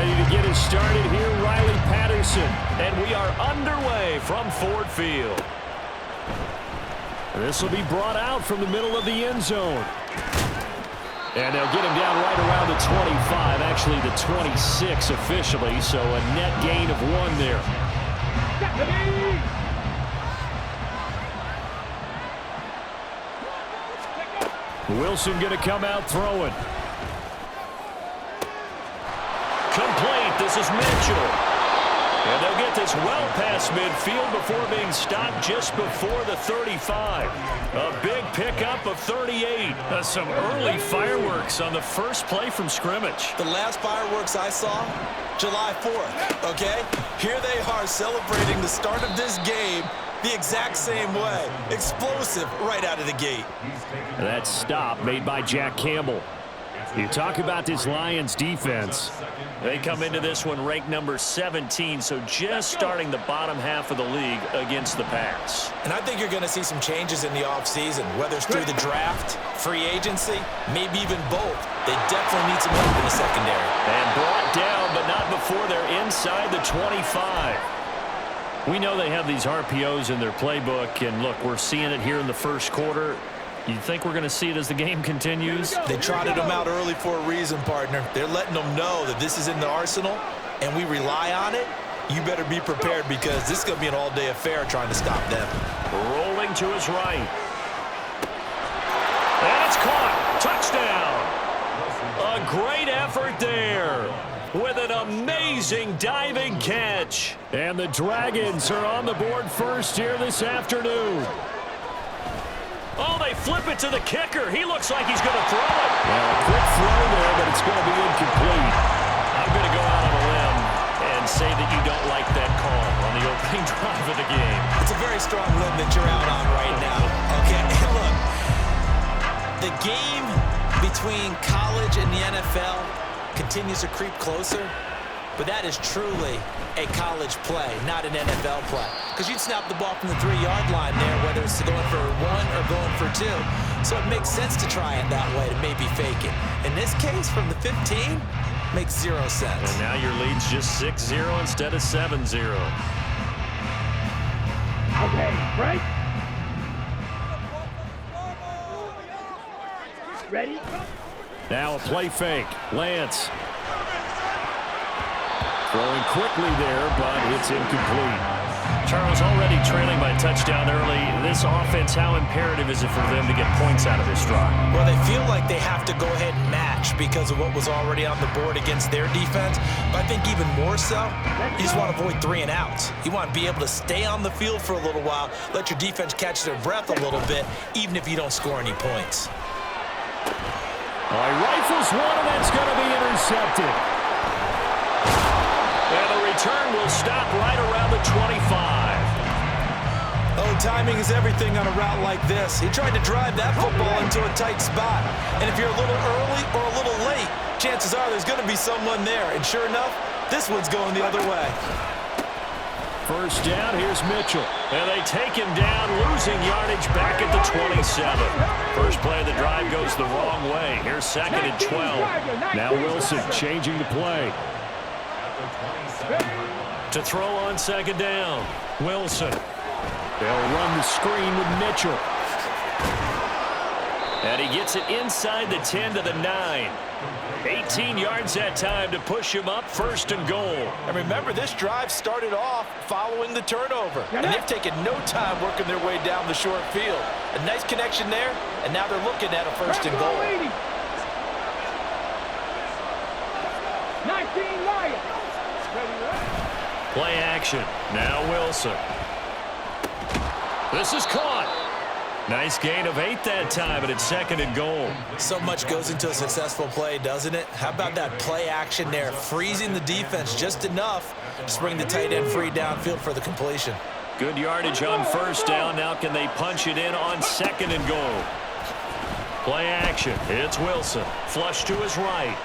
Ready to get us started here, Riley Patterson. And we are underway from Ford Field. This will be brought out from the middle of the end zone. And they'll get him down right around the 25, actually the 26 officially, so a net gain of 1 there. Wilson going to come out throwing. Complete. This is Mitchell. And they'll get this well past midfield before being stopped just before the 35. A big pickup of 38. Some early fireworks on the first play from scrimmage. The last fireworks I saw, July 4th, okay? Here they are celebrating the start of this game the exact same way. Explosive right out of the gate. That stop made by Jack Campbell. You talk about this Lions defense. They come into this one ranked number 17, so just starting the bottom half of the league against the pass. And I think you're going to see some changes in the offseason, whether it's through the draft, free agency, maybe even both. They definitely need some help in the secondary. And brought down, but not before they're inside the 25. We know they have these RPOs in their playbook, and look, we're seeing it here in the first quarter. You think we're going to see it as the game continues? They trotted them out early for a reason, partner. They're letting them know that this is in the arsenal, and we rely on it. You better be prepared because this is going to be an all-day affair trying to stop them. Rolling to his right. And it's caught. Touchdown. A great effort there with an amazing diving catch. And the Dragons are on the board first here this afternoon. Oh, they flip it to the kicker. He looks like he's going to throw it. Well, a quick throw there, but it's going to be incomplete. I'm going to go out on a limb and say that you don't like that call on the opening drive of the game. It's a very strong limb that you're out on right now. Okay, look, the game between college and the NFL continues to creep closer, but that is truly a college play, not an NFL play. Because you'd snap the ball from the 3-yard line there, whether it's going for 1 or going for 2. So it makes sense to try it that way to maybe fake it. In this case, from the 15, makes 0 sense. And now your lead's just 6-0 instead of 7-0. Okay, right? Ready? Now a play fake. Lance. Throwing quickly there, but it's incomplete. Charles already trailing by a touchdown early. This offense, how imperative is it for them to get points out of this drive? Well, they feel like they have to go ahead and match because of what was already on the board against their defense. But I think even more so, you just want to avoid 3 and outs. You want to be able to stay on the field for a little while, let your defense catch their breath a little bit, even if you don't score any points. Well, he rifles one, and that's going to be intercepted. And the return will stop right around the 25. Oh, timing is everything on a route like this. He tried to drive that football into a tight spot. And if you're a little early or a little late, chances are there's going to be someone there. And sure enough, this one's going the other way. First down, here's Mitchell. And they take him down, losing yardage back at the 27. First play of the drive goes the wrong way. Here's 2nd and 12. Now Wilson changing the play. To throw on 2nd down. Wilson. They'll run the screen with Mitchell. And he gets it inside the 10 to the 9. 18 yards that time to push him up 1st and goal. And remember, this drive started off following the turnover. And they've taken no time working their way down the short field. A nice connection there, and now they're looking at a 1st and goal. 19 Lions. Play action. Now Wilson. This is caught. Nice gain of 8 that time, and it's 2nd and goal. So much goes into a successful play, doesn't it? How about that play action there, freezing the defense just enough to bring the tight end free downfield for the completion. Good yardage on 1st down. Now can they punch it in on 2nd and goal? Play action. It's Wilson. Flush to his right.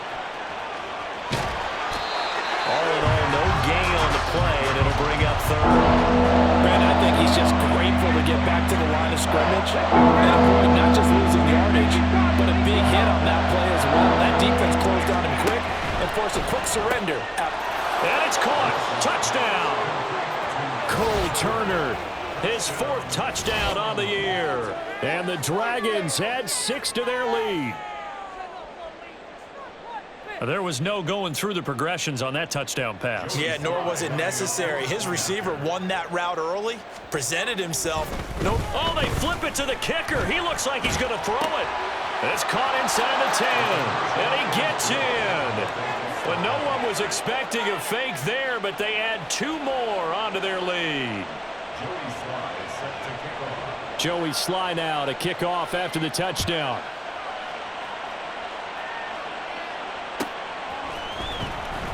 All in all, no gain on the play, and it'll bring up 3rd. Man, I think he's just grateful to get back to the line of scrimmage and avoid not just losing yardage, but a big hit on that play as well. That defense closed on him quick and force a quick surrender. And it's caught. Touchdown. Cole Turner, his 4th touchdown on the year. And the Dragons add 6 to their lead. There was no going through the progressions on that touchdown pass. Yeah, nor was it necessary. His receiver won that route early, presented himself. Nope. Oh, they flip it to the kicker. He looks like he's going to throw it. It's caught inside the 10, and he gets in. But no one was expecting a fake there, but they add 2 more onto their lead. Joey Sly now to kick off after the touchdown.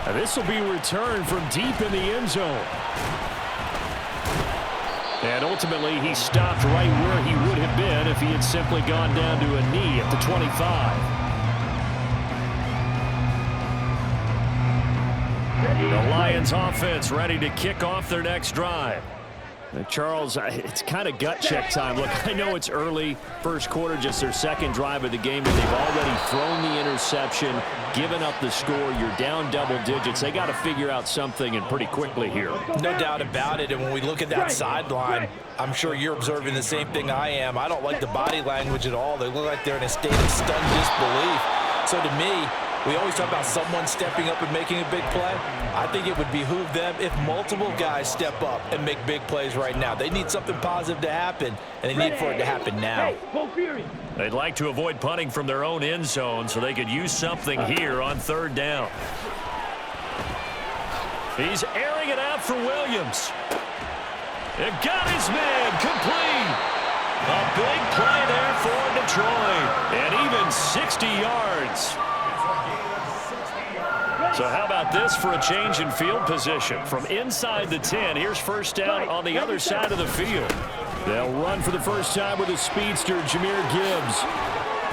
And this will be returned from deep in the end zone. And ultimately, he stopped right where he would have been if he had simply gone down to a knee at the 25. The Lions offense ready to kick off their next drive. Charles, it's kind of gut check time. Look, I know it's early, first quarter, just their 2nd drive of the game, but they've already thrown the interception, given up the score. You're down double digits. They got to figure out something, and pretty quickly here. No doubt about it, and when we look at that sideline, I'm sure you're observing the same thing I am. I don't like the body language at all. They look like they're in a state of stunned disbelief. So to me, we always talk about someone stepping up and making a big play. I think it would behoove them if multiple guys step up and make big plays right now. They need something positive to happen, and they need for it to happen now. They'd like to avoid punting from their own end zone so they could use something here on 3rd down. He's airing it out for Williams. It got his man complete. A big play there for Detroit, and even 60 yards. So how about this for a change in field position? From inside the 10, here's 1st down on the other side of the field. They'll run for the first time with a speedster, Jahmyr Gibbs.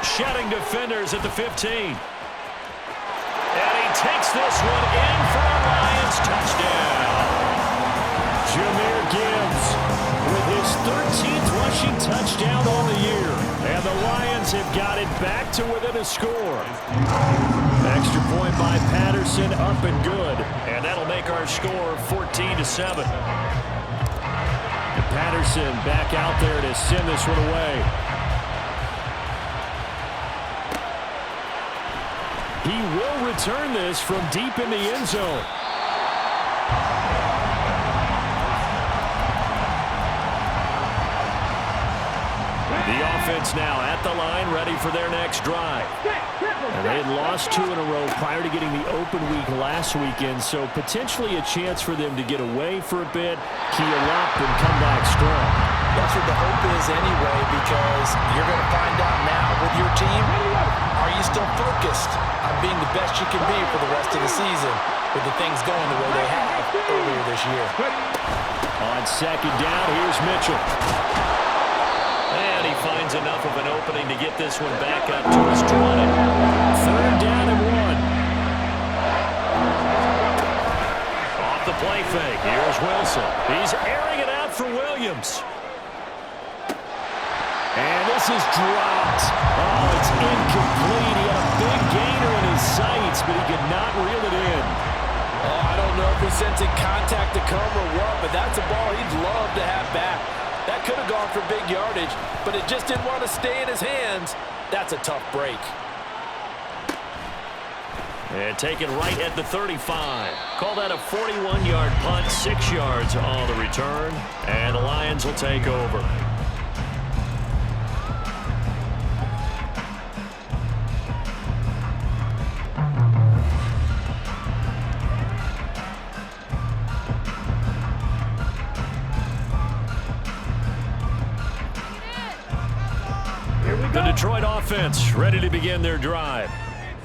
Shedding defenders at the 15. And he takes this one in for a Lions touchdown. Jahmyr Gibbs with his 13th rushing touchdown on the year. And the Lions have got it back to within a score. Extra point by Patterson, up and good. And that'll make our score 14-7. And Patterson back out there to send this one away. He will return this from deep in the end zone. The offense now at the line, ready for their next drive. And they had lost 2 in a row prior to getting the open week last weekend, so potentially a chance for them to get away for a bit, keel up, and come back strong. That's what the hope is anyway, because you're going to find out now with your team, are you still focused on being the best you can be for the rest of the season with the things going the way they have earlier this year? On 2nd down, here's Mitchell. And he finds enough of an opening to get this one back up to his 20. 3rd down and 1. Off the play fake. Here's Wilson. He's airing it out for Williams. And this is dropped. Oh, it's incomplete. He had a big gainer in his sights, but he could not reel it in. Oh, I don't know if he's sensing contact to come or what, but that's a ball he'd love to have back. That could have gone for big yardage, but it just didn't want to stay in his hands. That's a tough break. And taken right at the 35. Call that a 41-yard punt, 6 yards on the return, and the Lions will take over. The Detroit offense ready to begin their drive.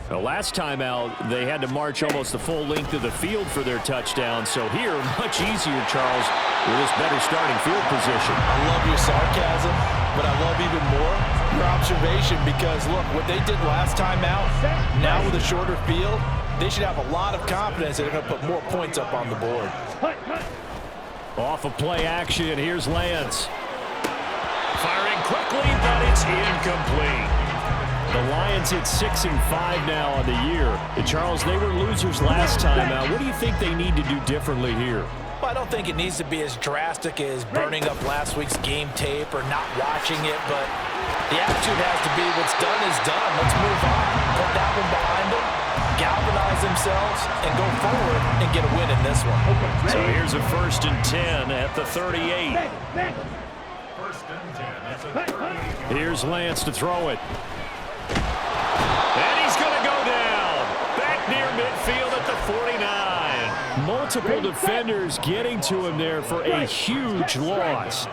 The last time out, they had to march almost the full length of the field for their touchdown. So here, much easier, Charles, with this better starting field position. I love your sarcasm, but I love even more your observation because, look, what they did last time out, now with a shorter field, they should have a lot of confidence that they're going to put more points up on the board. Off of play action, here's Lance. Firing quickly, but it's incomplete. The Lions hit 6-5 now on the year. And Charles, they were losers last time out. What do you think they need to do differently here? Well, I don't think it needs to be as drastic as burning up last week's game tape or not watching it, but the attitude has to be what's done is done. Let's move on, put that one behind them, galvanize themselves, and go forward and get a win in this one. So here's a 1st and 10 at the 38. Here's Lance to throw it. And he's going to go down. Back near midfield at the 49. Multiple defenders getting to him there for a huge loss.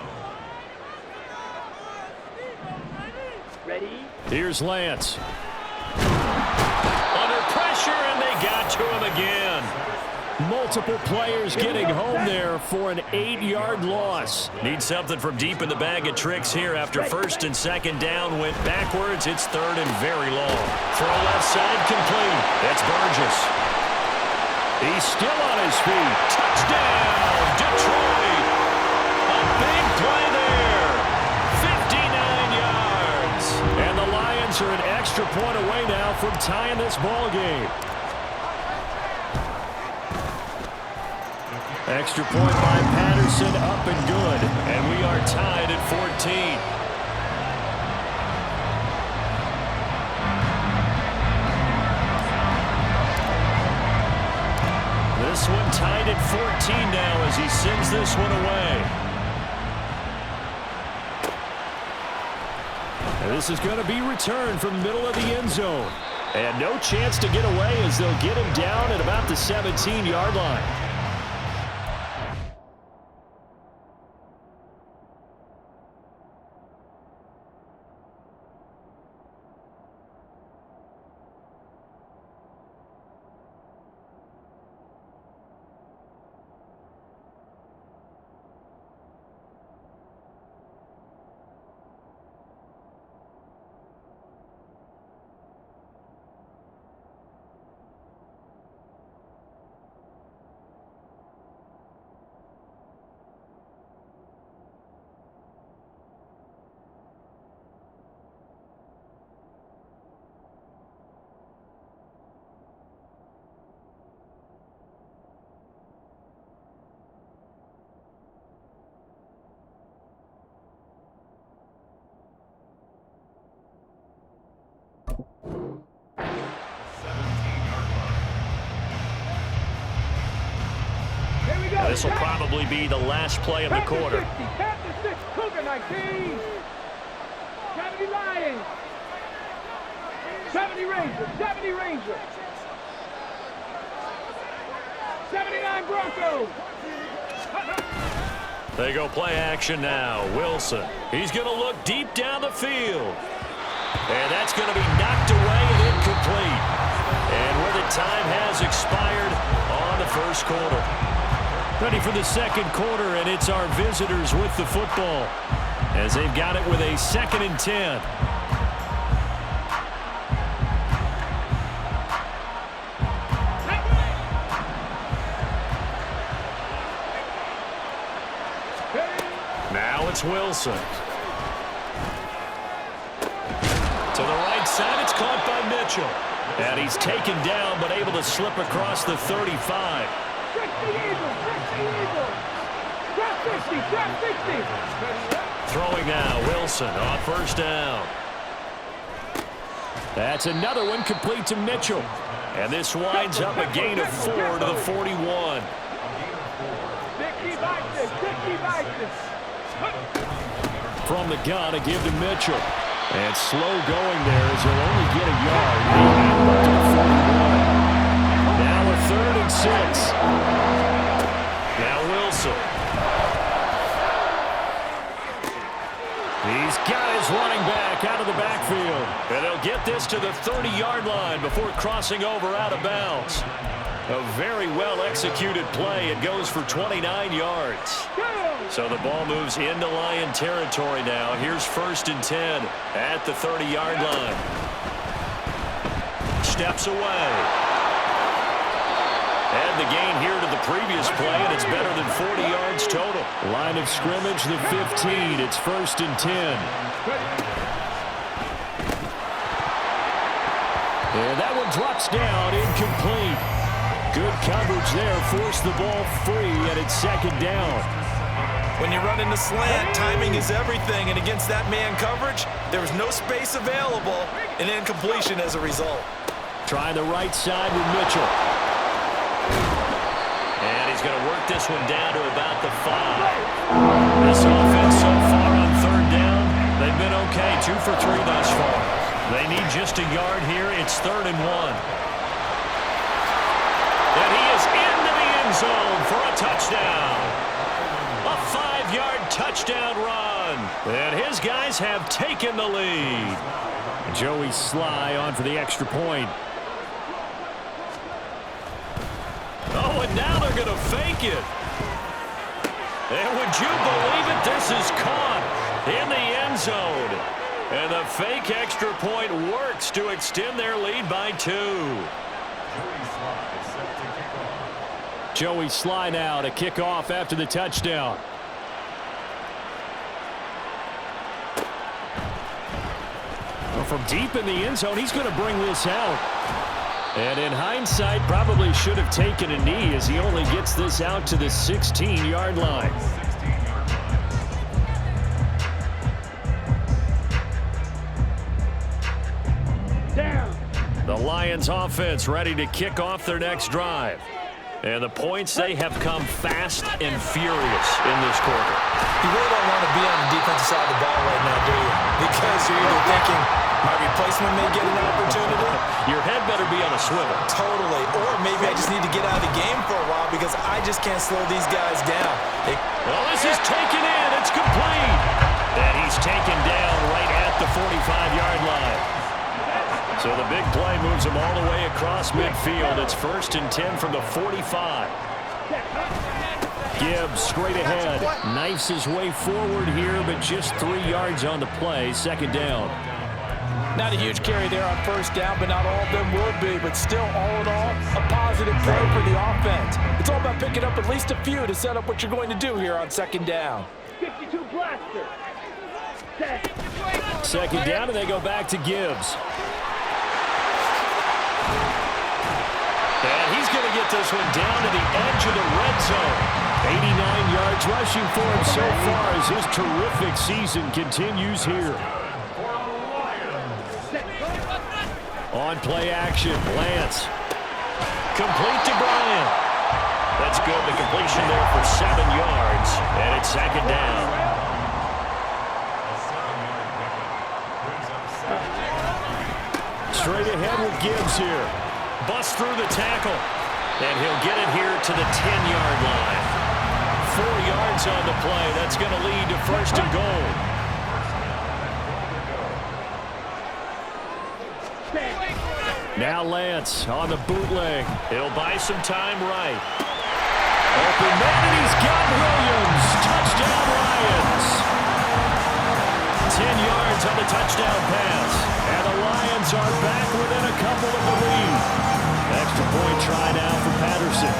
Here's Lance. Under pressure, and they got to him again. Multiple players getting home there for an 8-yard loss. Need something from deep in the bag of tricks here after 1st and 2nd down. Went backwards. It's 3rd and very long. Throw left side complete. That's Burgess. He's still on his feet. Touchdown, Detroit. A big play there. 59 yards. And the Lions are an extra point away now from tying this ball game. Extra point by Patterson, up and good. And we are tied at 14. This one tied at 14 now as he sends this one away. And this is going to be returned from the middle of the end zone. And no chance to get away as they'll get him down at about the 17-yard line. This will probably be the last play of the quarter. 60, 19. 70 Lions. 70 Rangers. 70 Rangers. 79 Broncos. They go play action now. Wilson. He's going to look deep down the field. And that's going to be knocked away and incomplete. And where the time has expired on the 1st quarter. Ready for the 2nd quarter, and it's our visitors with the football as they've got it with a 2nd and 10. Now it's Wilson. To the right side, it's caught by Mitchell. And he's taken down, but able to slip across the 35. Throwing now, Wilson on 1st down. That's another one complete to Mitchell. And this winds up a gain of 4 to the 41. From the gun, a give to Mitchell. And slow going there as he'll only get a yard. Up to the 41. Now a 3rd and 6. Now Wilson. He's got his running back out of the backfield. And they'll get this to the 30-yard line before crossing over out of bounds. A very well-executed play. It goes for 29 yards. So the ball moves into Lion territory now. Here's 1st and 10 at the 30-yard line. Steps away. And the gain here to the previous play, and it's better than 40 yards total. Line of scrimmage, the 15. It's 1st and 10. And that one drops down, incomplete. Good coverage there, forced the ball free, and it's second down. When you run in the slant, timing is everything, and against that man coverage, there was no space available, and incompletion as a result. Try the right side with Mitchell. And he's going to work this one down to about the 5. This offense so far on third down, they've been okay, 2 for 3 thus far. They need just a yard here. It's 3rd and 1. And he is into the end zone for a touchdown. A 5-yard touchdown run. And his guys have taken the lead. Joey Sly on for the extra point. Oh, and now they're going to fake it. And would you believe it? This is caught in the end zone. And the fake extra point works to extend their lead by 2. Joey Sly now to kick off after the touchdown. Well, from deep in the end zone, he's going to bring this out. And in hindsight, probably should have taken a knee as he only gets this out to the 16-yard line. The Lions offense ready to kick off their next drive. And the points, they have come fast and furious in this quarter. You really don't want to be on the defensive side of the ball right now, do you? Because you're either thinking my replacement may get an opportunity. Your head better be on a swivel. Totally. Or maybe I just need to get out of the game for a while because I just can't slow these guys down. Well, this is taken in. It's complete. And he's taken down right at the 45-yard line. So the big play moves him all the way across midfield. It's 1st and 10 from the 45. Gibbs straight ahead. Knifes his way forward here, but just 3 yards on the play. 2nd down. Not a huge carry there on 1st down, but not all of them will be. But still, all in all, a positive play for the offense. It's all about picking up at least a few to set up what you're going to do here on 2nd down. 52 blaster. 2nd down, and they go back to Gibbs. And he's going to get this one down to the edge of the red zone. 89 yards rushing for him so far as his terrific season continues here. On play action, Lance. Complete to Bryant. That's good. The completion there for 7 yards. And it's 2nd down. Straight ahead with Gibbs here. Bust through the tackle. And he'll get it here to the 10-yard line. 4 yards on the play. That's going to lead to 1st and goal. Now Lance on the bootleg. He'll buy some time right. Open man, and he's got Williams. Touchdown Lions. 10 yards on the touchdown pass. And the Lions are back within a couple of the lead. Extra point try now for Patterson.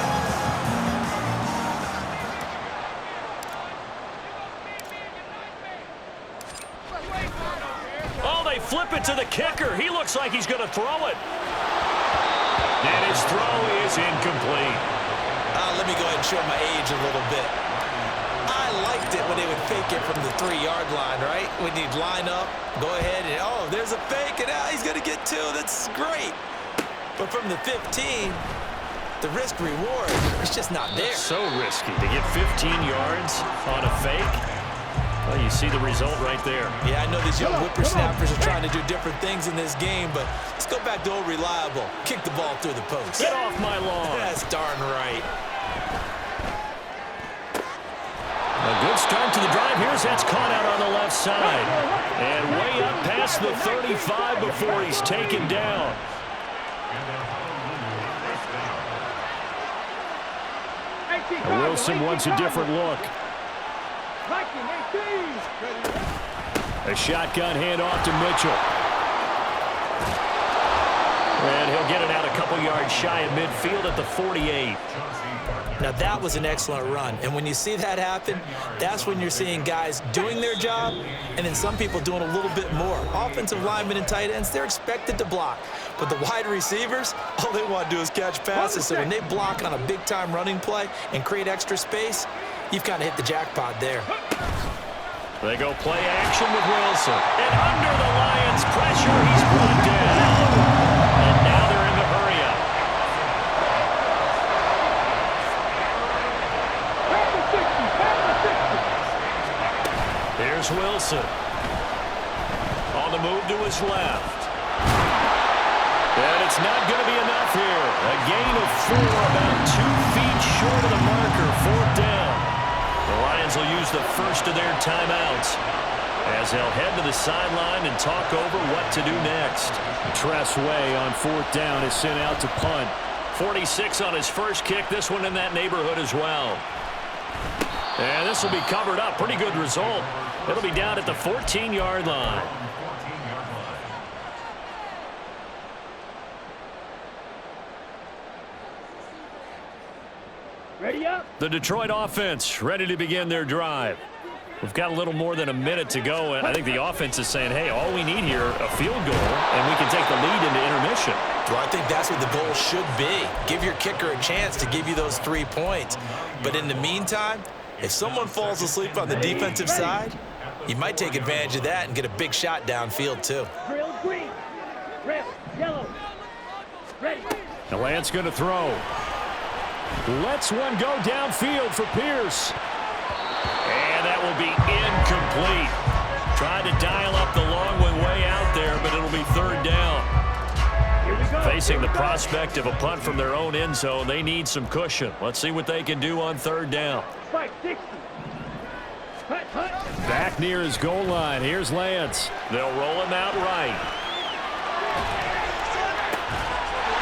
Oh, they flip it to the kicker. He looks like he's going to throw it. And his throw is incomplete. Let me go ahead and show my age a little bit. I liked it when they would fake it from the 3-yard line, right? When you'd line up, go ahead and, oh, there's a fake, and now he's going to get 2. That's great. But from the 15, the risk-reward is just not there. So risky to get 15 yards on a fake. Well, you see the result right there. Yeah, I know these young whippersnappers are trying to do different things in this game, but let's go back to old reliable. Kick the ball through the post. Get off my lawn. That's darn right. A good start to the drive. Here's that's caught out on the left side. And way up past the 35 before he's taken down. Wilson wants a different look. A shotgun handoff to Mitchell. And he'll get it out a couple yards shy of midfield at the 48. Now, that was an excellent run. And when you see that happen, that's when you're seeing guys doing their job and then some people doing a little bit more. Offensive linemen and tight ends, they're expected to block. But the wide receivers, all they want to do is catch passes. So when they block on a big-time running play and create extra space, you've kind of hit the jackpot there. They go play action with Wilson. And under the Lions' pressure, he's brought down. And now they're in the hurry-up. Here's Wilson. On the move to his left. And it's not going to be enough here. A gain of 4, about 2 feet short of the marker. 4th down. The Lions will use the first of their timeouts as they'll head to the sideline and talk over what to do next. Tress Way on 4th down is sent out to punt. 46 on his first kick. This one in that neighborhood as well. And this will be covered up. Pretty good result. It'll be down at the 14-yard line. Ready up. The Detroit offense ready to begin their drive. We've got a little more than a minute to go, and I think the offense is saying, hey, all we need here, a field goal, and we can take the lead into intermission. Well, I think that's what the goal should be. Give your kicker a chance to give you those 3 points. But in the meantime, if someone falls asleep on the defensive side, you might take advantage of that and get a big shot downfield, too. Drill green. Red, yellow. Ready. The Lance going to throw. Lets one go downfield for Pierce. And that will be incomplete. Tried to dial up the long one way out there, but it'll be 3rd down. Here we go. Facing the prospect of a punt from their own end zone, they need some cushion. Let's see what they can do on 3rd down. Spike 60. Hut, hut. Back near his goal line. Here's Lance. They'll roll him out right.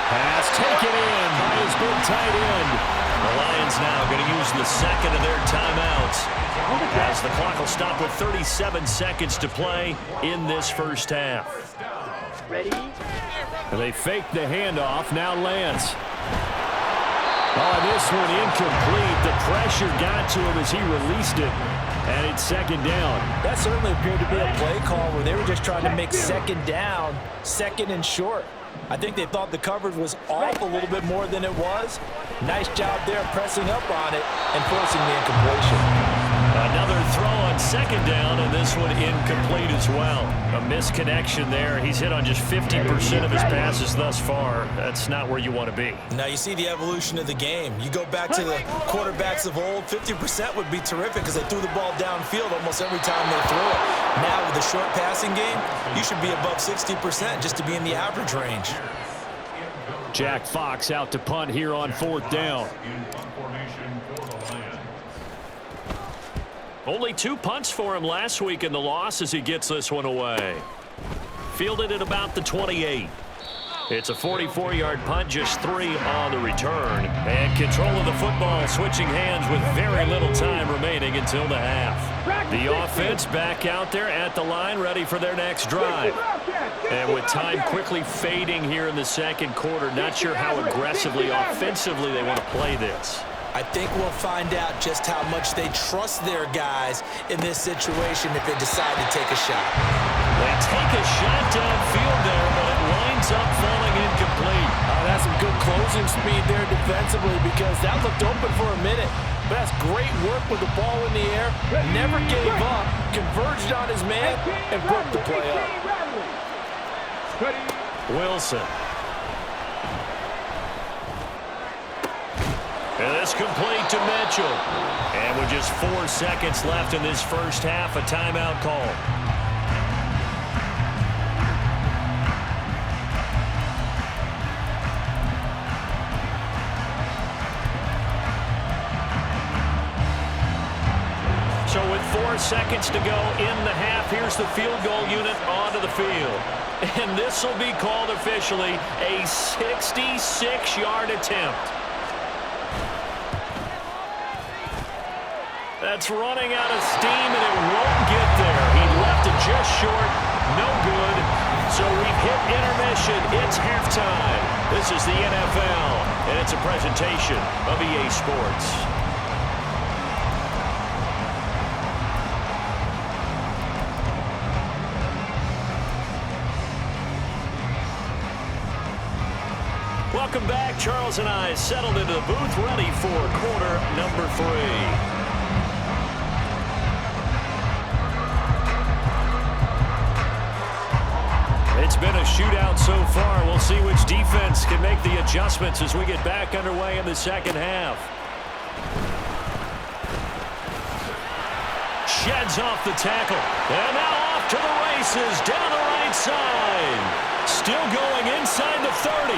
Pass taken in by his big tight end. The Lions now going to use the second of their timeouts as the clock will stop with 37 seconds to play in this first half. Ready. They fake the handoff. Now Lance. Oh, this one incomplete. The pressure got to him as he released it. And it's 2nd down. That certainly appeared to be a play call where they were just trying to make 2nd down, 2nd and short. I think they thought the coverage was off a little bit more than it was. Nice job there pressing up on it and forcing the incompletion. Another throw on 2nd down, and this one incomplete as well. A misconnection there. He's hit on just 50% of his passes thus far. That's not where you want to be. Now you see the evolution of the game. You go back to the quarterbacks of old, 50% would be terrific because they threw the ball downfield almost every time they threw it. Now with the short passing game, you should be above 60% just to be in the average range. Jack Fox out to punt here on 4th down. Only 2 punts for him last week in the loss as he gets this one away. Fielded at about the 28. It's a 44-yard punt, just 3 on the return. And control of the football switching hands with very little time remaining until the half. The offense back out there at the line ready for their next drive. And with time quickly fading here in the 2nd quarter, not sure how aggressively offensively they want to play this. I think we'll find out just how much they trust their guys in this situation if they decide to take a shot. They take a shot downfield there, but it winds up falling incomplete. That's some good closing speed there defensively because that looked open for a minute. But that's great work with the ball in the air. Never gave up, converged on his man, and broke the play up. Wilson. And this complete to Mitchell. And with just 4 seconds left in this first half, a timeout call. So with 4 seconds to go in the half, here's the field goal unit onto the field. And this will be called officially a 66-yard attempt. That's running out of steam, and it won't get there. He left it just short. No good. So we've hit intermission. It's halftime. This is the NFL, and it's a presentation of EA Sports. Welcome back. Charles and I settled into the booth, ready for quarter number 3. It's been a shootout so far. We'll see which defense can make the adjustments as we get back underway in the second half. Sheds off the tackle. And now off to the races down the right side. Still going inside the 30.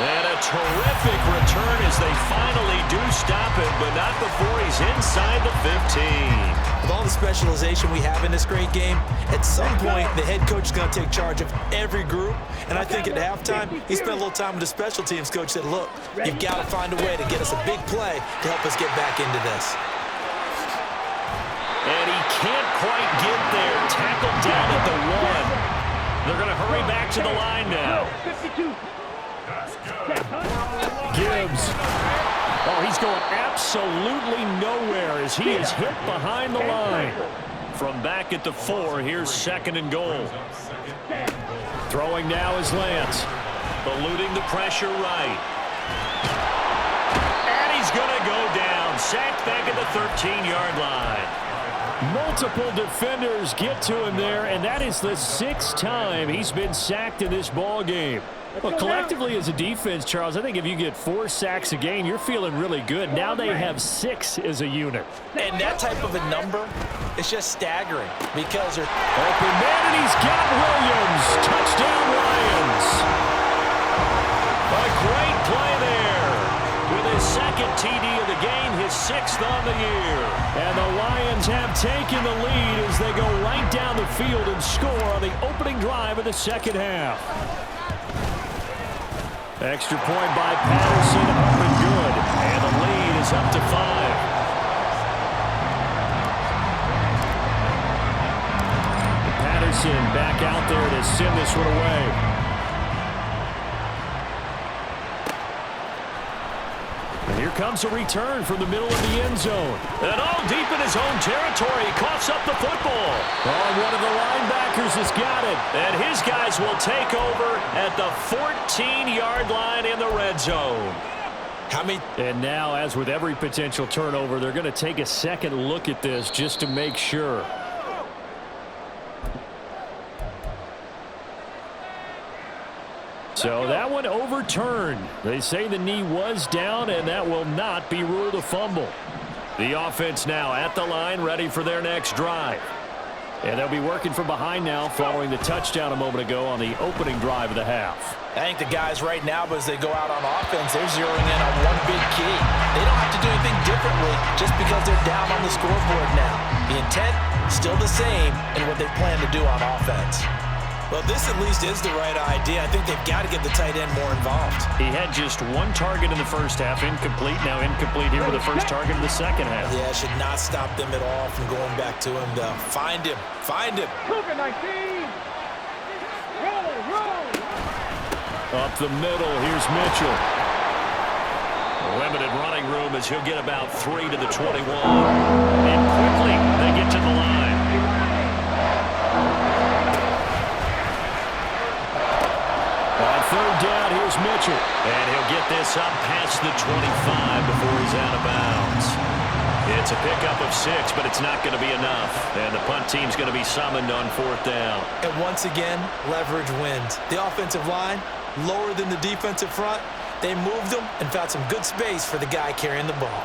And a terrific return as they finally do stop him, but not before he's inside the 15. With all the specialization we have in this great game, at some point the head coach is going to take charge of every group. And I think at halftime, he spent a little time with the special teams coach that, look, you've got to find a way to get us a big play to help us get back into this. And he can't quite get there. Tackled down at the 1. They're going to hurry back to the line now. 52. Gibbs. Oh, he's going absolutely nowhere as he is hit behind the line. From back at the 4, here's 2nd and goal. Throwing now is Lance. Eluding the pressure right. And he's going to go down. Sacked back at the 13-yard line. Multiple defenders get to him there, and that is the 6th time he's been sacked in this ball game. Well, collectively as a defense, Charles, I think if you get 4 sacks a game, you're feeling really good. Now they have 6 as a unit. And that type of a number is just staggering because they're open man, and he's got Williams. Touchdown, Lions. A great play there. With his 2nd TD of the game, his 6th on the year. And the Lions have taken the lead as they go right down the field and score on the opening drive of the second half. Extra point by Patterson, up and good. And the lead is up to 5. Patterson back out there to send this one away. And here comes a return from the middle of the end zone. And all deep in his own territory, he coughs up the football. Oh, one of the linebackers has got it. And his guys will take over at the 14-yard line in the red zone. And now, as with every potential turnover, they're going to take a second look at this just to make sure. So that one overturned. They say the knee was down, and that will not be ruled a fumble. The offense now at the line, ready for their next drive. And they'll be working from behind now following the touchdown a moment ago on the opening drive of the half. I think the guys right now, as they go out on offense, they're zeroing in on one big key. They don't have to do anything differently just because they're down on the scoreboard now. The intent, still the same in what they plan to do on offense. Well, this at least is the right idea. I think they've got to get the tight end more involved. He had just 1 target in the first half, incomplete. Now incomplete here with the first target in the second half. Yeah, should not stop them at all from going back to him to find him. Find him. Cougar 19. Roll. Up the middle, here's Mitchell. Limited running room as he'll get about 3 to the 21. And quickly, they get to the line. On 3rd down, here's Mitchell. And he'll get this up past the 25 before he's out of bounds. It's a pickup of 6, but it's not going to be enough. And the punt team's going to be summoned on 4th down. And once again, leverage wins. The offensive line, lower than the defensive front. They moved them and found some good space for the guy carrying the ball.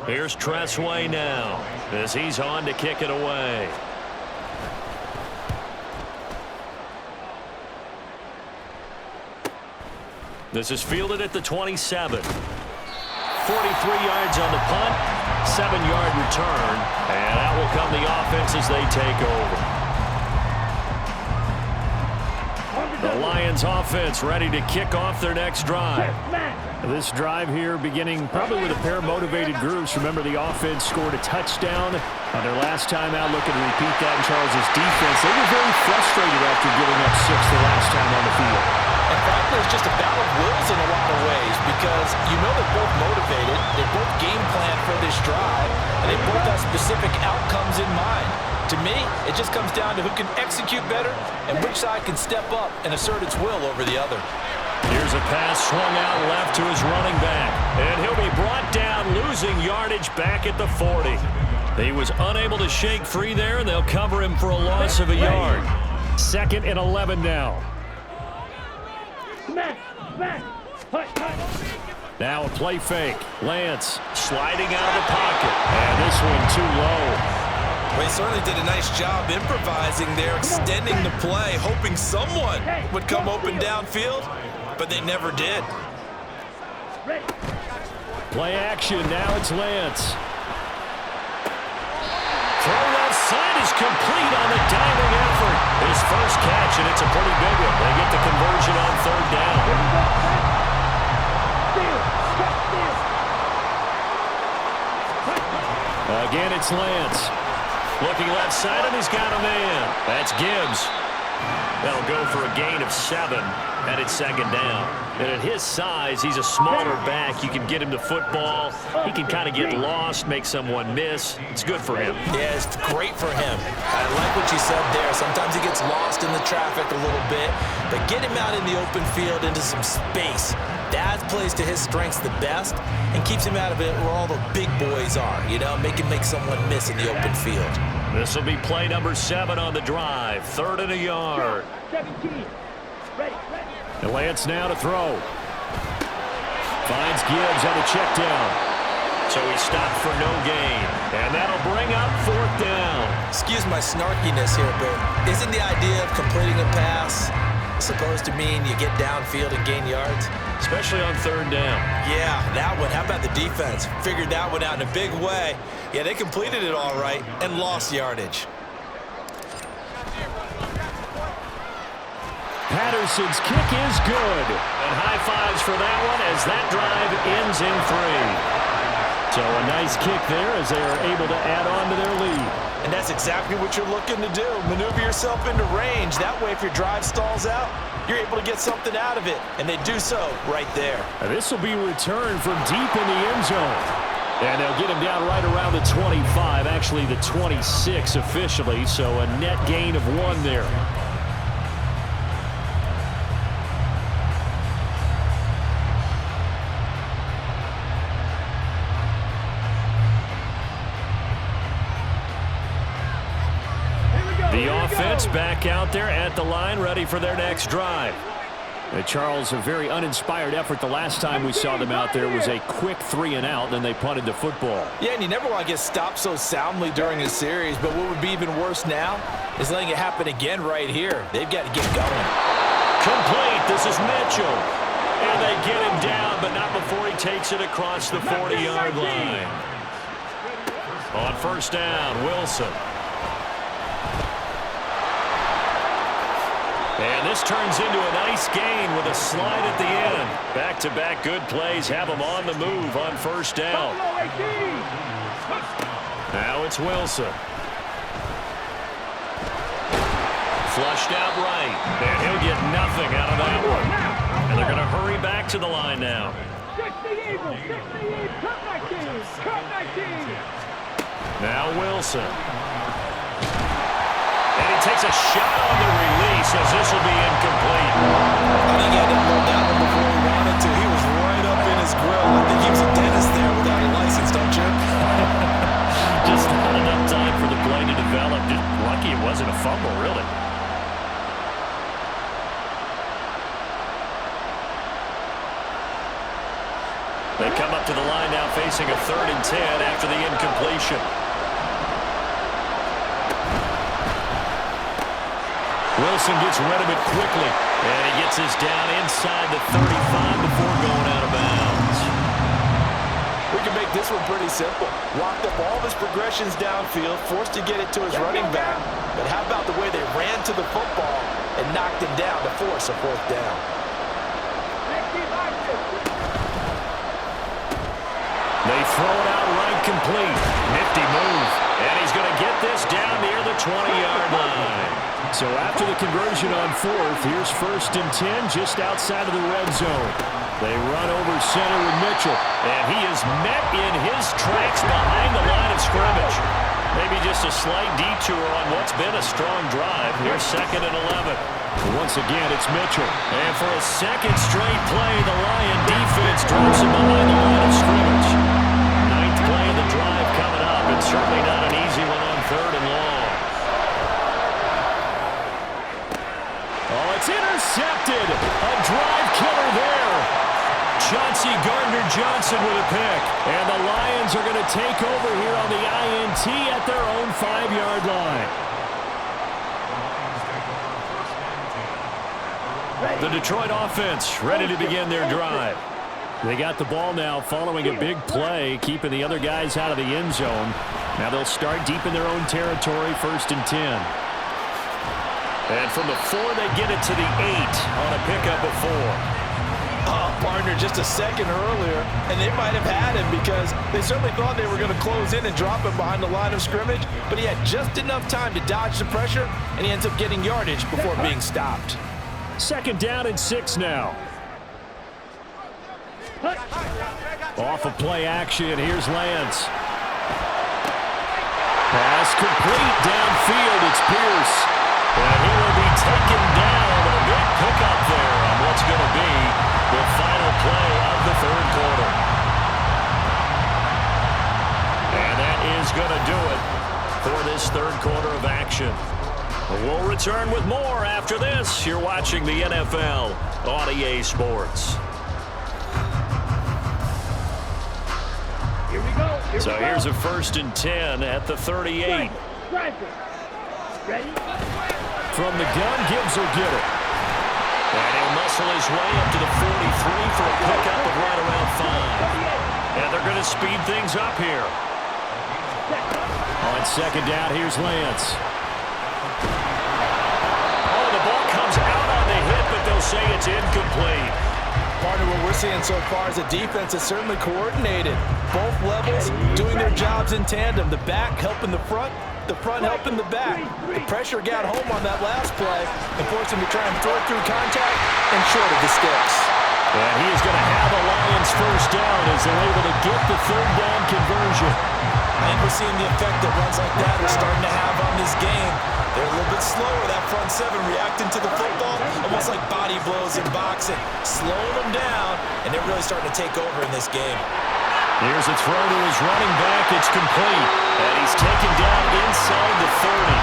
Here's Tressway now as he's on to kick it away. This is fielded at the 27. 43 yards on the punt, 7-yard return, and that will come the offense as they take over. The Lions offense ready to kick off their next drive. This drive here beginning probably with a pair of motivated groups. Remember, the offense scored a touchdown on their last time out. Looking to repeat that in Charles' defense. They were very frustrated after giving up 6 the last time on the field. And frankly, it's just a battle of wills in a lot of ways because you know they're both motivated, they both game plan for this drive, and they both have specific outcomes in mind. To me, it just comes down to who can execute better and which side can step up and assert its will over the other. Here's a pass swung out left to his running back, and he'll be brought down, losing yardage back at the 40. He was unable to shake free there, and they'll cover him for a loss of a yard. 2nd and 11 now. Now a play fake. Lance sliding out of the pocket. And this one too low. Well, he certainly did a nice job improvising there, extending the play, hoping someone would come open downfield, but they never did. Play action. Now it's Lance. Throw left side is complete on the diving effort. His first catch, and it's a pretty big one. They get the conversion on 3rd down. Again, it's Lance. Looking left side, and he's got a man. That's Gibbs. That'll go for a gain of 7, and it's 2nd down. And at his size, he's a smaller back. You can get him to football. He can kind of get lost, make someone miss. It's good for him. Yeah, it's great for him. I like what you said there. Sometimes he gets lost in the traffic a little bit, but get him out in the open field into some space. That plays to his strengths the best and keeps him out of it where all the big boys are, you know, make him make someone miss in the open field. This will be play number 7 on the drive. 3rd and a yard. 17. Ready. And Lance now to throw. Finds Gibbs on the check down. So he stopped for no gain. And that'll bring up 4th down. Excuse my snarkiness here, but isn't the idea of completing a pass supposed to mean you get downfield and gain yards? Especially on 3rd down. Yeah, that one. How about the defense? Figured that one out in a big way. Yeah, they completed it all right and lost yardage. Patterson's kick is good. And high fives for that one as that drive ends in 3. So a nice kick there as they are able to add on to their lead. And that's exactly what you're looking to do. Maneuver yourself into range. That way, if your drive stalls out, you're able to get something out of it. And they do so right there. And this will be returned from deep in the end zone. And they'll get him down right around the 25, actually the 26 officially. So a net gain of 1 there. The offense back out there at the line, ready for their next drive. Charles, a very uninspired effort the last time we saw them out there was a quick 3 and out, then they punted the football. Yeah, and you never want to get stopped so soundly during a series, but what would be even worse now is letting it happen again right here. They've got to get going. Complete. This is Mitchell. And they get him down, but not before he takes it across the 40-yard line. On 1st down, Wilson. And this turns into a nice gain with a slide at the end. Back-to-back good plays have them on the move on 1st down. Now it's Wilson. Flushed out right. And he'll get nothing out of that one. And they're going to hurry back to the line now. Now Wilson. And he takes a shot on the release as this will be incomplete. I think he had to hold that one before he wanted to. He was right up in his grill. I think he was a dentist there without a license, don't you? Just not enough time for the play to develop. Just lucky it wasn't a fumble, really. They come up to the line now facing a 3rd and 10 after the incompletion. Wilson gets rid of it quickly, and he gets this down inside the 35 before going out of bounds. We can make this one pretty simple. Locked up all of his progressions downfield, forced to get it to his running back. But how about the way they ran to the football and knocked him down to force a 4th down? They throw it out right complete. Nifty move. And he's going to get this down near the 20-yard line. So after the conversion on 4th, here's 1st and 10 just outside of the red zone. They run over center with Mitchell. And he is met in his tracks behind the line of scrimmage. Maybe just a slight detour on what's been a strong drive. Here's 2nd and 11. Once again, it's Mitchell. And for a second straight play, the Lion defense drops him behind the line of scrimmage. 9th play of the drive coming up, and certainly not an easy one on 3rd and long. Oh, it's intercepted. A drive killer there. Chauncey Gardner-Johnson with a pick. And the Lions are going to take over here on the INT at their own 5-yard line. The Detroit offense ready to begin their drive. They got the ball now following a big play, keeping the other guys out of the end zone. Now they'll start deep in their own territory, 1st and 10. And from the 4, they get it to the 8 on a pickup of 4. Partner just a second earlier, and they might have had him because they certainly thought they were going to close in and drop him behind the line of scrimmage, but he had just enough time to dodge the pressure, and he ends up getting yardage before being stopped. 2nd down and 6 now. Off of play action, here's Lance. Pass complete downfield, it's Pierce. And he will be taken down. A big pickup there on what's going to be the final play of the 3rd quarter. And that is going to do it for this 3rd quarter of action. We'll return with more after this. You're watching the NFL on EA Sports. Here we go. So here's a 1st and 10 at the 38. Ready? From the gun, Gibbs will get it. And he'll muscle his way up to the 43 for a pickup of right around 5. And they're going to speed things up here. On 2nd down, here's Lance. Oh, the ball comes out on the hit, but they'll say it's incomplete. Part of what we're seeing so far is a defense that's certainly coordinated. Both levels doing their jobs in tandem. The back helping the front helping the back. The pressure got home on that last play and forced him to try and throw it through contact and short of the sticks. And he is going to have a Lions 1st down as they're able to get the 3rd down conversion. I think we're seeing the effect that runs like that are starting to have on this game. They're a little bit slower, that front 7 reacting to the football, almost like body blows in boxing, slowing them down, and they're really starting to take over in this game. Here's a throw to his running back. It's complete. And he's taken down inside the 30.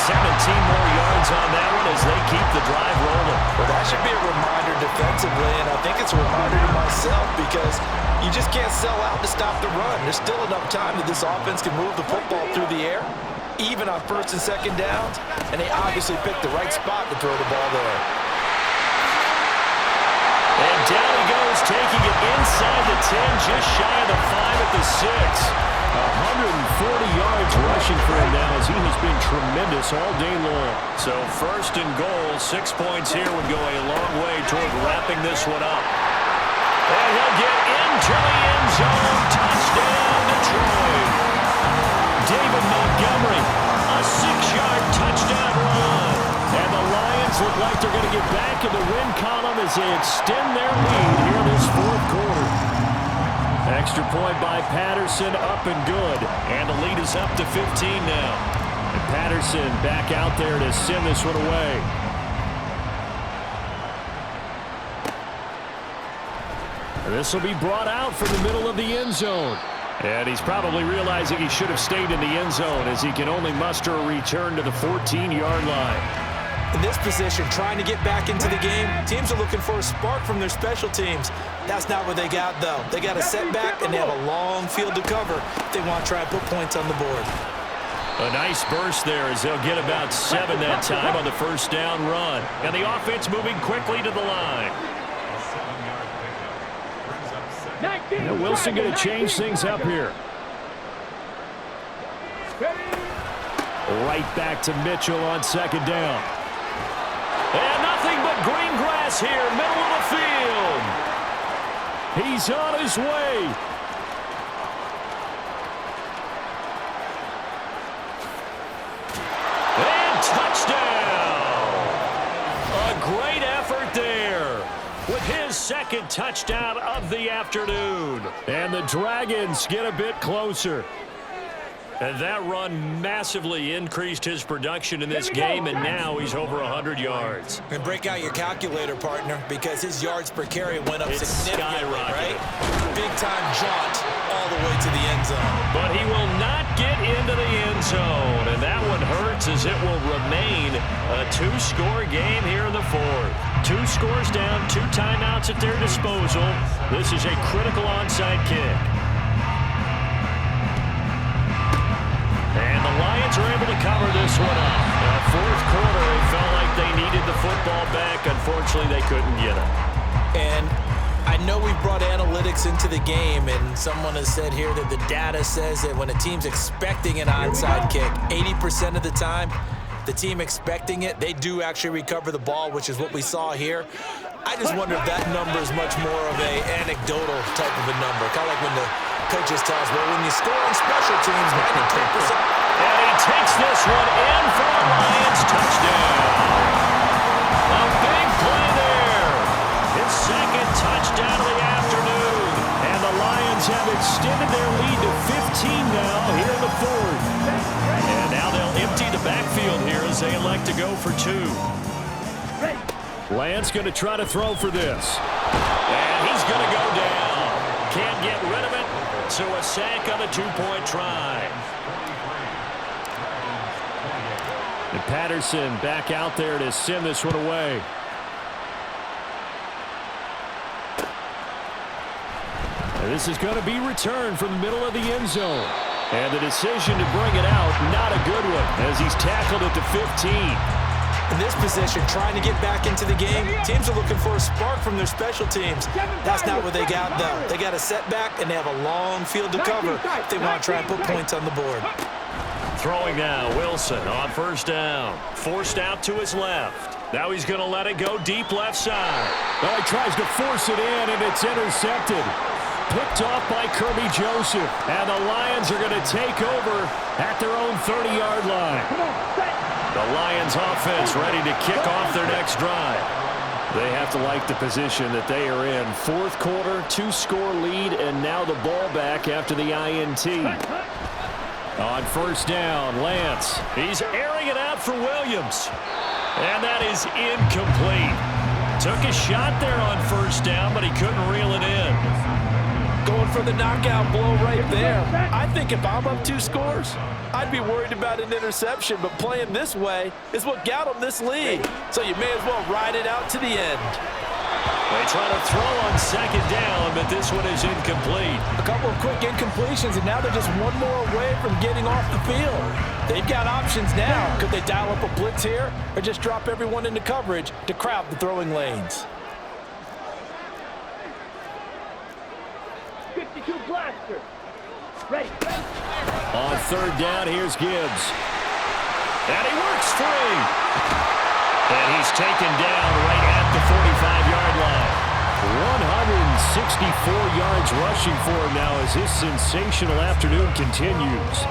17 more yards on that one as they keep the drive rolling. Well, that should be a reminder defensively, and I think it's a reminder to myself because you just can't sell out to stop the run. There's still enough time that this offense can move the football through the air, even on 1st and 2nd downs, and they obviously picked the right spot to throw the ball there. And down he goes, taking it inside the 10, just shy of the 5 at the 6. 140 yards rushing for him now as he has been tremendous all day long. So 1st and goal, 6 points here would go a long way toward wrapping this one up. And he'll get into the end zone. Touchdown, Detroit. David Montgomery, a 6-yard touchdown run. And the Lions look like they're going to get back in the win column as they extend their lead here this 4th quarter. Extra point by Patterson, up and good. And the lead is up to 15 now. And Patterson back out there to send this one away. This will be brought out from the middle of the end zone. And he's probably realizing he should have stayed in the end zone as he can only muster a return to the 14-yard line. In this position, trying to get back into the game, teams are looking for a spark from their special teams. That's not what they got, though. They got a setback, and they have a long field to cover if they want to try and put points on the board. A nice burst there as they'll get about 7 that time on the first down run. And the offense moving quickly to the line. Now Wilson going to change things up here. Right back to Mitchell on second down. And nothing but green grass here, middle of the field. He's on his way. And touchdown. A great effort there with his second touchdown of the afternoon. And the Dragons get a bit closer. And that run massively increased his production in this game, and now he's over 100 yards. And break out your calculator, partner, because his yards per carry went up significantly, right? Big-time jaunt all the way to the end zone. But he will not get into the end zone, and that one hurts as it will remain a 2-score game here in the fourth. 2 scores down, 2 timeouts at their disposal. This is a critical onside kick. And the Lions are able to cover this one up. Now, fourth quarter, it felt like they needed the football back. Unfortunately, they couldn't get it. And I know we've brought analytics into the game, and someone has said here that the data says that when a team's expecting an onside kick, 80% of the time, the team expecting it, they do actually recover the ball, which is what we saw here. I just wonder if that number is much more of a anecdotal type of a number. Kind of like when the coaches tell us, well, when you score on special teams, 93%. And he takes this one in for a Lions touchdown. A big play there. His second touchdown of the afternoon. And the Lions have extended their lead to 15 now here in the fourth. And now they'll empty the backfield here as they elect to go for 2. Lance going to try to throw for this. And he's going to go down. Can't get rid of it. So a sack on the 2-point try. And Patterson back out there to send this one away. And this is going to be returned from the middle of the end zone. And the decision to bring it out, not a good one, as he's tackled at the 15. In this position, trying to get back into the game, teams are looking for a spark from their special teams. That's not what they got, though. They got a setback, and they have a long field to cover if they want to try and put points on the board. Throwing now, Wilson on first down. Forced out to his left. Now he's going to let it go deep left side. Well, he tries to force it in, and it's intercepted. Picked off by Kirby Joseph. And the Lions are going to take over at their own 30-yard line. The Lions offense ready to kick off their next drive. They have to like the position that they are in. Fourth quarter, 2-score lead, and now the ball back after the INT. On first down, Lance. He's airing it out for Williams. And that is incomplete. Took a shot there on first down, but he couldn't reel it in. Going for the knockout blow right there. I think if I'm up 2 scores, I'd be worried about an interception, but playing this way is what got them this lead. So you may as well ride it out to the end. They try to throw on second down, but this one is incomplete. A couple of quick incompletions, and now they're just one more away from getting off the field. They've got options now. Could they dial up a blitz here or just drop everyone into coverage to crowd the throwing lanes? 52 blaster. Ready. On third down, here's Gibbs. And he works free. And he's taken down right at the 45-yard line. 164 yards rushing for him now as his sensational afternoon continues.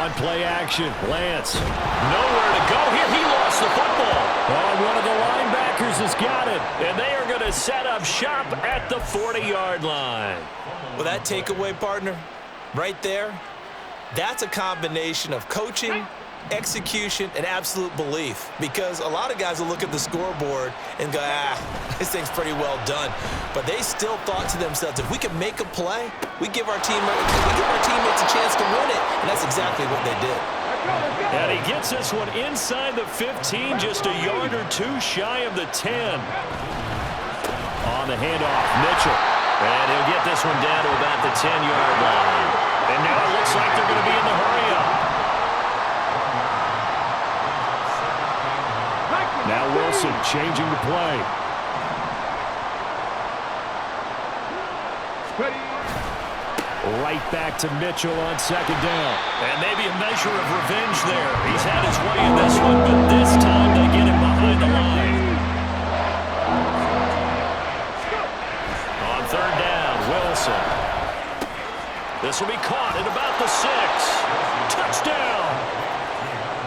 On play action, Lance. Nowhere to go here. He lost the football. Oh, one of the linebackers has got it. And they are going to set up shop at the 40-yard line. Well, that takeaway, partner, right there, that's a combination of coaching, execution, and absolute belief. Because a lot of guys will look at the scoreboard and go, this thing's pretty well done. But they still thought to themselves, if we can make a play, we give our teammates a chance to win it. And that's exactly what they did. And he gets this one inside the 15, just a yard or two shy of the 10. On the handoff, Mitchell. And he'll get this one down to about the 10-yard line. And now it looks like they're going to be in the hurry-up. Now Wilson changing the play. Right back to Mitchell on second down. And maybe a measure of revenge there. He's had his way in this one, but this time they get him behind the line. On third down, Wilson. This will be caught at about the 6. Touchdown!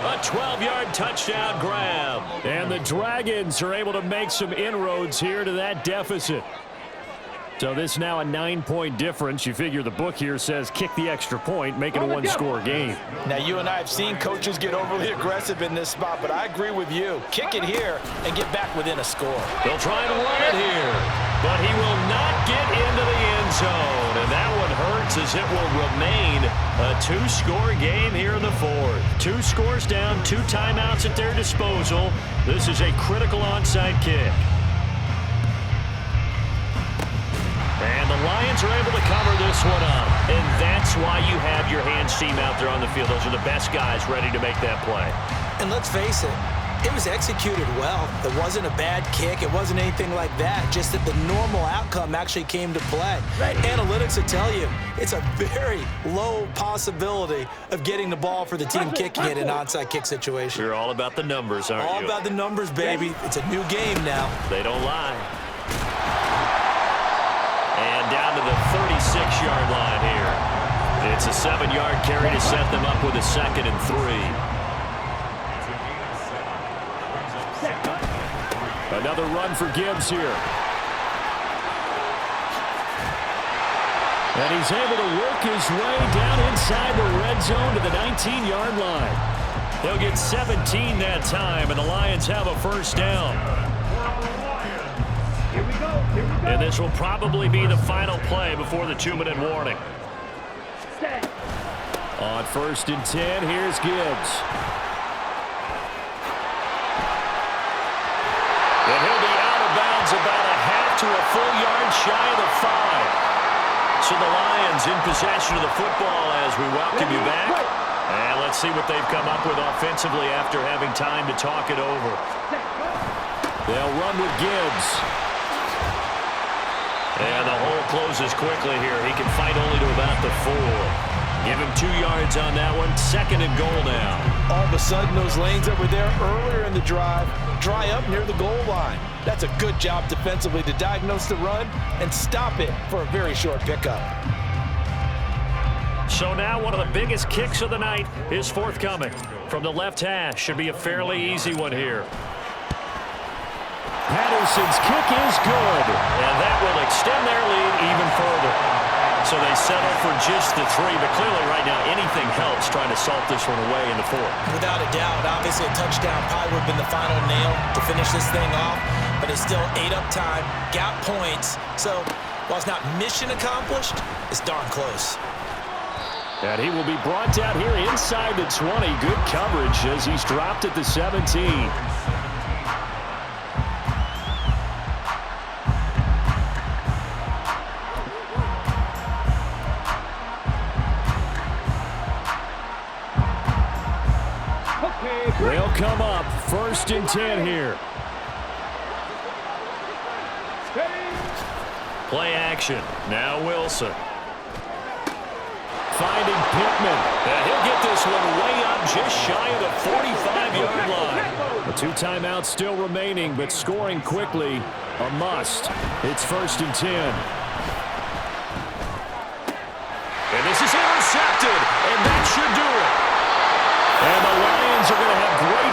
A 12-yard touchdown grab. And the Dragons are able to make some inroads here to that deficit. So this is now a 9-point difference. You figure the book here says kick the extra point, make it a one-score game. Now, you and I have seen coaches get overly aggressive in this spot, but I agree with you. Kick it here and get back within a score. They'll try and run it here, but he will not get into the end zone. And that one hurts as it will remain a 2-score game here in the fourth. 2 scores down, 2 timeouts at their disposal. This is a critical onside kick. And the Lions are able to cover this one up. And that's why you have your hands team out there on the field. Those are the best guys ready to make that play. And let's face it, it was executed well. It wasn't a bad kick. It wasn't anything like that. Just that the normal outcome actually came to play. Right. Analytics will tell you it's a very low possibility of getting the ball for the team kicking it in an onside kick situation. You're all about the numbers, aren't you? All about the numbers, baby. It's a new game now. They don't lie. And down to the 36-yard line here. It's a 7-yard carry to set them up with a 2nd and 3. Another run for Gibbs here. And he's able to work his way down inside the red zone to the 19-yard line. They'll get 17 that time, and the Lions have a first down. And this will probably be the final play before the 2-minute warning. On 1st and 10, here's Gibbs. And he'll be out of bounds about a half to a full yard shy of the 5. So the Lions in possession of the football as we welcome you back. And let's see what they've come up with offensively after having time to talk it over. They'll run with Gibbs. And the hole closes quickly here. He can fight only to about the 4. Give him 2 yards on that one. 2nd and goal now. All of a sudden, those lanes that were there earlier in the drive dry up near the goal line. That's a good job defensively to diagnose the run and stop it for a very short pickup. So now one of the biggest kicks of the night is forthcoming. From the left hash, should be a fairly easy one here. Patterson's kick is good, and that will extend their lead even further. So they settle for just the 3, but clearly right now anything helps trying to salt this one away in the 4th. Without a doubt, obviously a touchdown probably would have been the final nail to finish this thing off, but it's still ate up time, got points. So while it's not mission accomplished, it's darn close. And he will be brought down here inside the 20. Good coverage as he's dropped at the 17. They'll come up 1st and 10 here. Play action. Now Wilson. Finding Pittman. And he'll get this one way up just shy of the 45-yard line. The 2 timeouts still remaining, but scoring quickly a must. It's 1st and 10. And this is intercepted, and that should do it.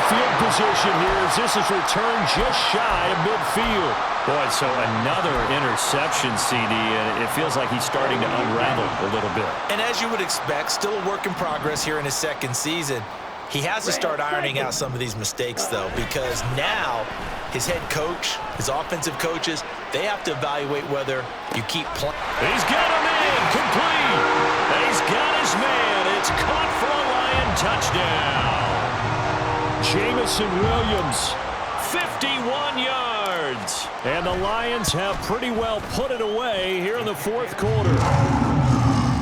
field position here as this is returned just shy of midfield. Boy, so another interception, CD, and it feels like he's starting to unravel a little bit. And as you would expect, still a work in progress here in his second season. He has to start ironing out some of these mistakes, though, because now his head coach, his offensive coaches, they have to evaluate whether you keep playing. He's got him in, complete. He's got his man. It's caught for a Lion touchdown. Jamison Williams, 51 yards. And the Lions have pretty well put it away here in the fourth quarter.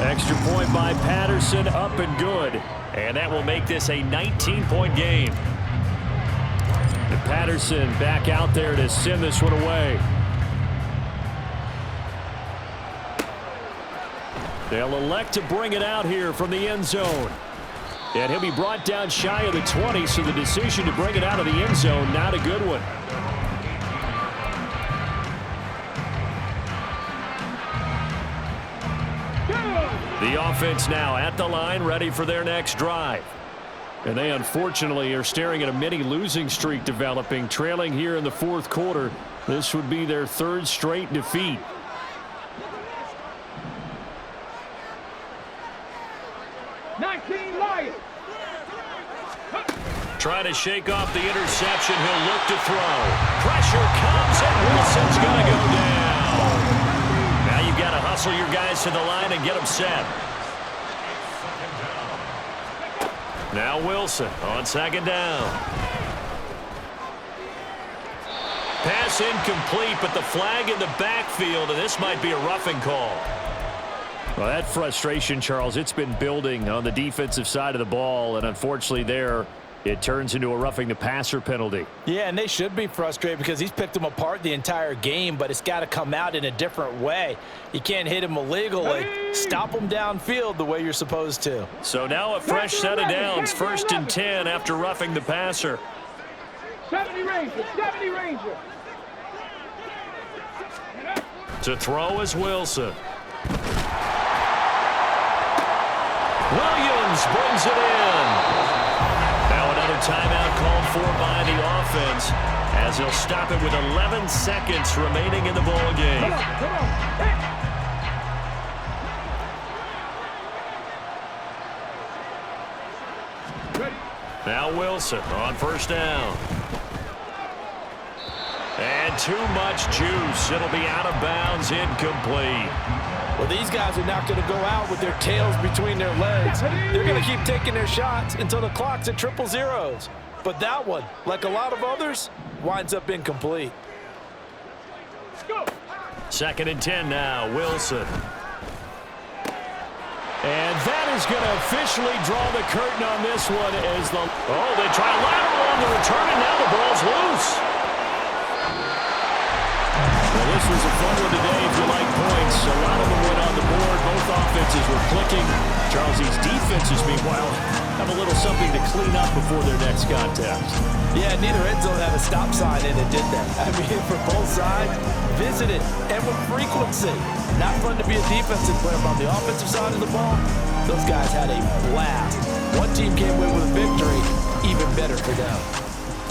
Extra point by Patterson, up and good. And that will make this a 19-point game. And Patterson back out there to send this one away. They'll elect to bring it out here from the end zone. And he'll be brought down shy of the 20, so the decision to bring it out of the end zone, not a good one. The offense now at the line, ready for their next drive. And they unfortunately are staring at a mini losing streak developing, trailing here in the fourth quarter. This would be their third straight defeat. Trying to shake off the interception. He'll look to throw. Pressure comes, and Wilson's going to go down. Now you've got to hustle your guys to the line and get them set. Now Wilson on second down. Pass incomplete, but the flag in the backfield, and this might be a roughing call. Well, that frustration, Charles, it's been building on the defensive side of the ball, and unfortunately there, it turns into a roughing the passer penalty. Yeah, and they should be frustrated because he's picked them apart the entire game, but it's got to come out in a different way. You can't hit him illegally. Stop him downfield the way you're supposed to. So now a fresh set of downs, 1st and 10 after roughing the passer. 70 Ranger, 70 Ranger. To throw is Wilson. Williams brings it in. Now another timeout called for by the offense as he'll stop it with 11 seconds remaining in the ball game. Come on. Hey. Now Wilson on first down. And too much juice. It'll be out of bounds, incomplete. Well, these guys are not going to go out with their tails between their legs. They're going to keep taking their shots until the clock's at 000. But that one, like a lot of others, winds up incomplete. 2nd and 10 now, Wilson. And that is going to officially draw the curtain on this one as the... Oh, they try a lateral on the return, and now the ball's loose. Well, this was a fun one today if you like points. A lot of them went on the board. Both offenses were clicking. Charles, these defenses, meanwhile, have a little something to clean up before their next contest. Yeah, neither end zone had a stop sign in it, did they? I mean, for both sides, visited and with frequency. Not fun to be a defensive player, but on the offensive side of the ball, those guys had a blast. One team came away with a victory, even better for them.